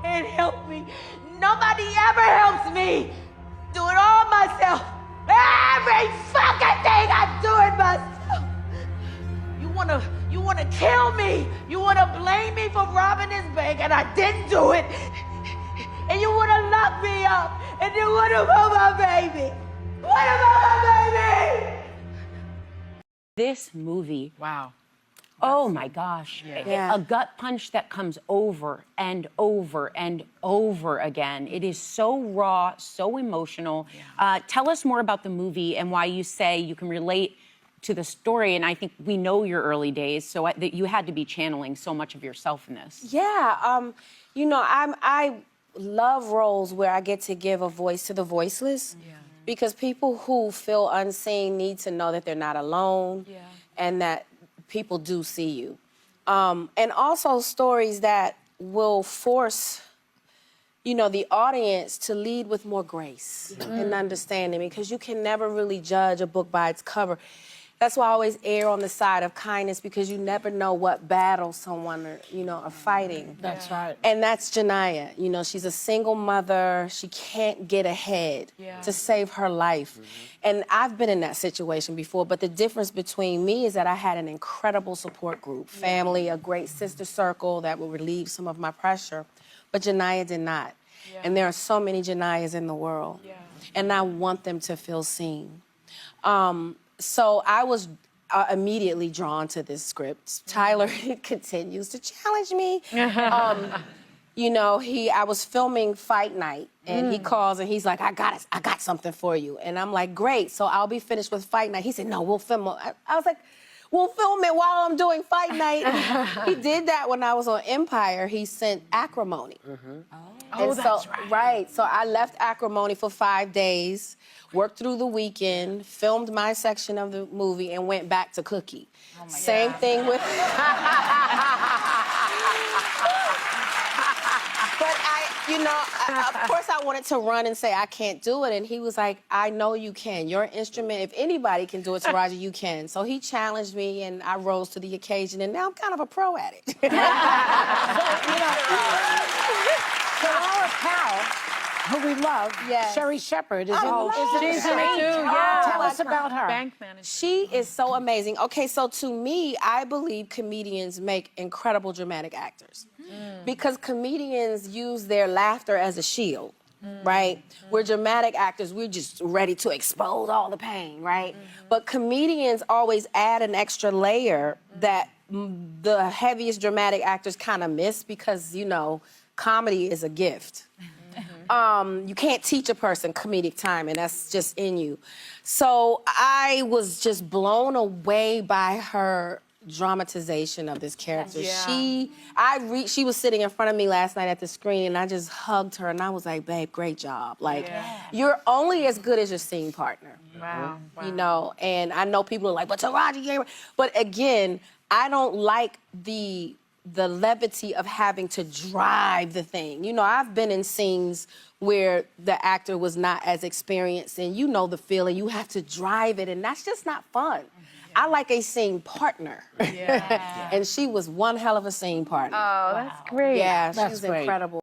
can't help me. Nobody ever helps me. Do it all myself. Every fucking thing I do it myself. You wanna kill me. You wanna blame me for robbing this bank, and I didn't do it. And you wanna lock me up. And then what about my baby? What about my baby? This movie. Wow. Oh my gosh. Yeah. A gut punch that comes over and over and over again. It is so raw, so emotional. Yeah. Tell us more about the movie and why you say you can relate to the story. And I think we know your early days, so that you had to be channeling so much of yourself in this. Yeah, you know, I love roles where I get to give a voice to the voiceless. Yeah. Because people who feel unseen need to know that they're not alone. Yeah. And that people do see you. And also stories that will force, you know, the audience to lead with more grace and understanding, because you can never really judge a book by its cover. That's why I always err on the side of kindness, because you never know what battle someone are fighting. That's right. And that's Janiyah. You know, she's a single mother. She can't get ahead to save her life. And I've been in that situation before, but the difference between me is that I had an incredible support group, family, a great sister circle that would relieve some of my pressure. But Janiyah did not. And there are so many Janiyahs in the world. And I want them to feel seen. So I was immediately drawn to this script. Tyler continues to challenge me. You know, I was filming Fight Night, and he calls and he's like, I got something for you. And I'm like, great, so I'll be finished with Fight Night. He said, no, we'll film it. I was like, we'll film it while I'm doing Fight Night. He did that when I was on Empire. He sent Acrimony. Oh, that's right. Right, so I left Acrimony for 5 days, worked through the weekend, filmed my section of the movie, and went back to Cookie. Oh my Same God. thing with... But of course I wanted to run and say, I can't do it. And he was like, I know you can. You're an instrument. If anybody can do it, Taraji, you can. So he challenged me, and I rose to the occasion, and now I'm kind of a pro at it. So our pal, who we love, Sherry Shepherd, is in She's the in it too, yeah. Tell us about her. Bank manager. She is so amazing. Okay, so to me, I believe comedians make incredible dramatic actors. Because comedians use their laughter as a shield, right? We're dramatic actors, we're just ready to expose all the pain, right? But comedians always add an extra layer that the heaviest dramatic actors kind of miss, because, you know, comedy is a gift. You can't teach a person comedic timing, that's just in you. So I was just blown away by her dramatization of this character. Yeah. She was sitting in front of me last night at the screen, and I just hugged her, and I was like, babe, great job. Like, you're only as good as your scene partner. Wow. You know, and I know people are like, but Taraji, but again, I don't like the levity of having to drive the thing. You know, I've been in scenes where the actor was not as experienced, and you know the feeling, you have to drive it, and that's just not fun. I like a scene partner. And she was one hell of a scene partner. Oh, that's great. Yeah, she That's was great. incredible.